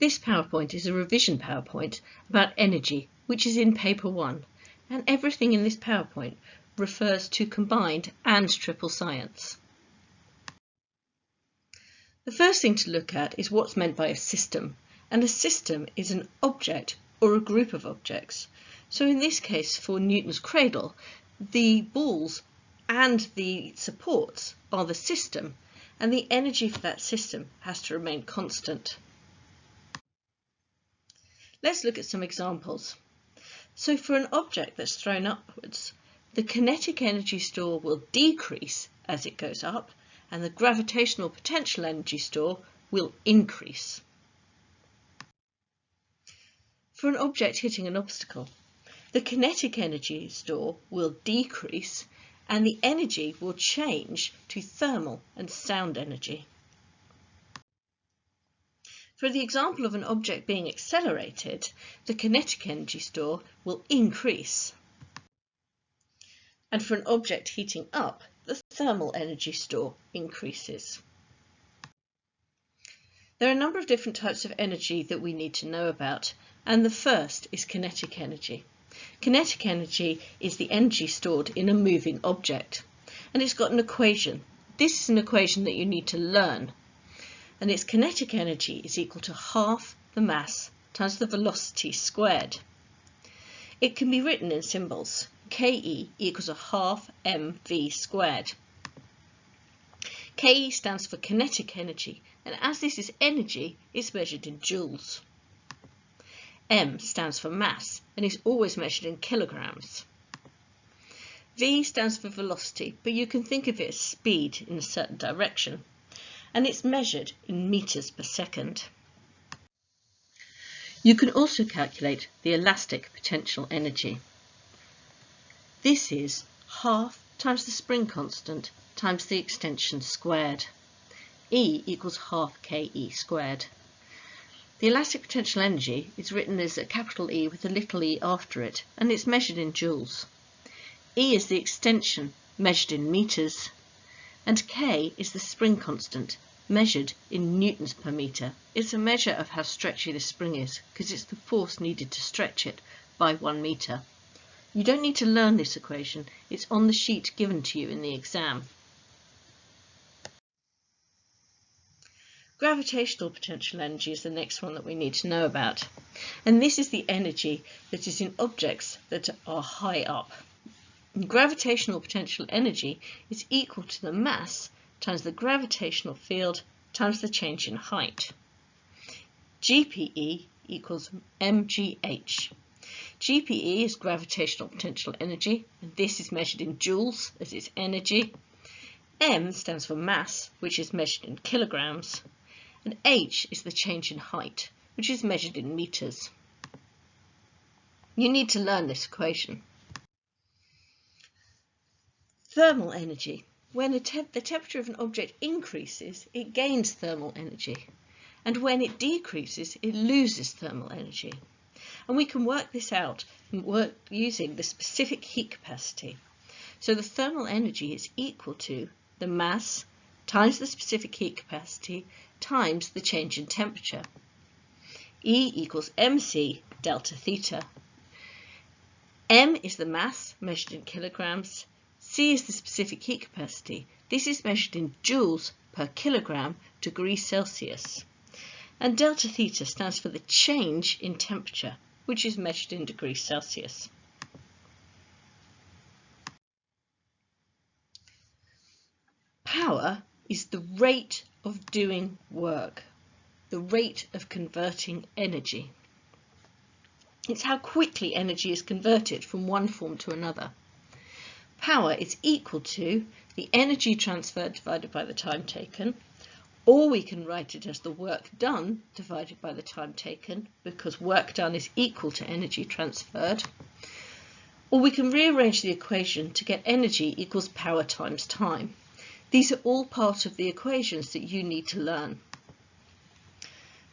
This PowerPoint is a revision PowerPoint about energy, which is in paper 1, and everything in this PowerPoint refers to combined and triple science. The first thing to look at is what's meant by a system, and a system is an object or a group of objects. So in this case, for Newton's cradle, the balls and the supports are the system, and the energy for that system has to remain constant. Let's look at some examples. So for an object that's thrown upwards, the kinetic energy store will decrease as it goes up, and the gravitational potential energy store will increase. For an object hitting an obstacle, the kinetic energy store will decrease, and the energy will change to thermal and sound energy. For the example of an object being accelerated, the kinetic energy store will increase. And for an object heating up, the thermal energy store increases. There are a number of different types of energy that we need to know about, and the first is kinetic energy. Kinetic energy is the energy stored in a moving object, and it's got an equation. This is an equation that you need to learn. And its kinetic energy is equal to half the mass times the velocity squared. It can be written in symbols. Ke equals a half mv squared. Ke stands for kinetic energy, and as this is energy, it's measured in joules. M stands for mass, and is always measured in kilograms. V stands for velocity, but you can think of it as speed in a certain direction, and it's measured in meters per second. You can also calculate the elastic potential energy. This is half times the spring constant times the extension squared. E equals half Ke squared. The elastic potential energy is written as a capital E with a little e after it, and it's measured in joules. E is the extension, measured in meters, and K is the spring constant, measured in newtons per meter. It's a measure of how stretchy the spring is, because it's the force needed to stretch it by 1 meter. You don't need to learn this equation, it's on the sheet given to you in the exam. Gravitational potential energy is the next one that we need to know about, and this is the energy that is in objects that are high up. Gravitational potential energy is equal to the mass times the gravitational field times the change in height. GPE equals mgh. GPE is gravitational potential energy, and this is measured in joules as its energy. M stands for mass, which is measured in kilograms, and h is the change in height, which is measured in meters. You need to learn this equation. Thermal energy. When the temperature of an object increases, it gains thermal energy, and when it decreases, it loses thermal energy. And we can work this out using the specific heat capacity. So the thermal energy is equal to the mass times the specific heat capacity times the change in temperature. E equals mc delta theta. M is the mass measured in kilograms. C is the specific heat capacity. This is measured in joules per kilogram degrees Celsius. And delta theta stands for the change in temperature, which is measured in degrees Celsius. Power is the rate of doing work, the rate of converting energy. It's how quickly energy is converted from one form to another. Power is equal to the energy transferred divided by the time taken, or we can write it as the work done divided by the time taken, because work done is equal to energy transferred, or we can rearrange the equation to get energy equals power times time. These are all part of the equations that you need to learn.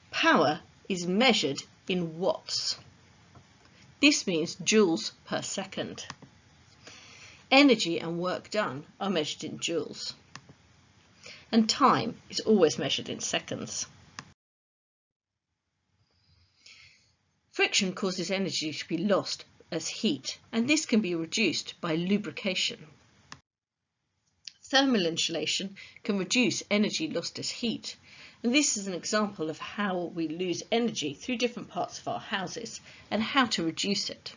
Power is measured in watts. This means joules per second. Energy and work done are measured in joules. And time is always measured in seconds. Friction causes energy to be lost as heat, and this can be reduced by lubrication. Thermal insulation can reduce energy lost as heat, and this is an example of how we lose energy through different parts of our houses and how to reduce it.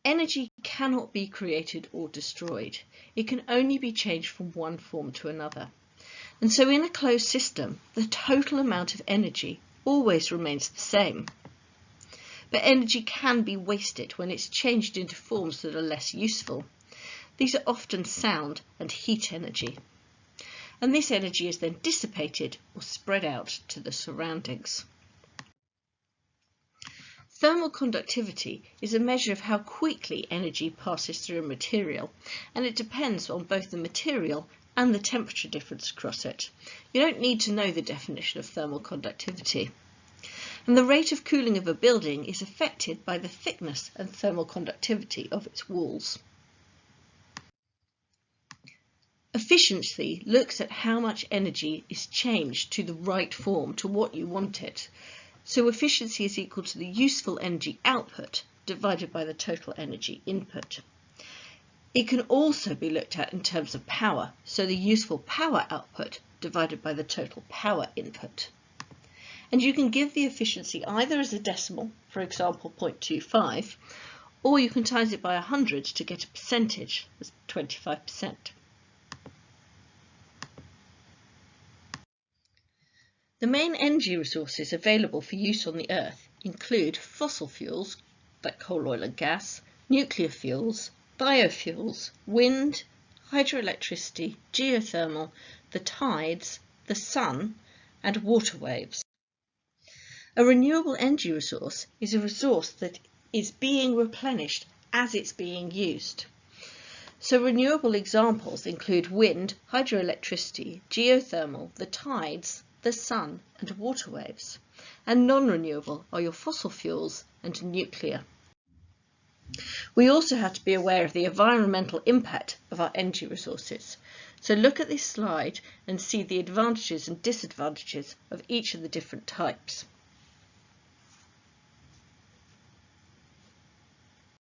Energy cannot be created or destroyed. It can only be changed from one form to another. And so in a closed system, the total amount of energy always remains the same. But energy can be wasted when it's changed into forms that are less useful. These are often sound and heat energy. And this energy is then dissipated or spread out to the surroundings. Thermal conductivity is a measure of how quickly energy passes through a material, and it depends on both the material and the temperature difference across it. You don't need to know the definition of thermal conductivity. And the rate of cooling of a building is affected by the thickness and thermal conductivity of its walls. Efficiency looks at how much energy is changed to the right form, to what you want it. So efficiency is equal to the useful energy output divided by the total energy input. It can also be looked at in terms of power, so the useful power output divided by the total power input. And you can give the efficiency either as a decimal, for example 0.25, or you can times it by 100 to get a percentage, as 25%. The main energy resources available for use on the Earth include fossil fuels, like coal, oil and gas, nuclear fuels, biofuels, wind, hydroelectricity, geothermal, the tides, the sun, and water waves. A renewable energy resource is a resource that is being replenished as it's being used. So renewable examples include wind, hydroelectricity, geothermal, the tides, the sun and water waves, and non-renewable are your fossil fuels and nuclear. We also have to be aware of the environmental impact of our energy resources. So look at this slide and see the advantages and disadvantages of each of the different types.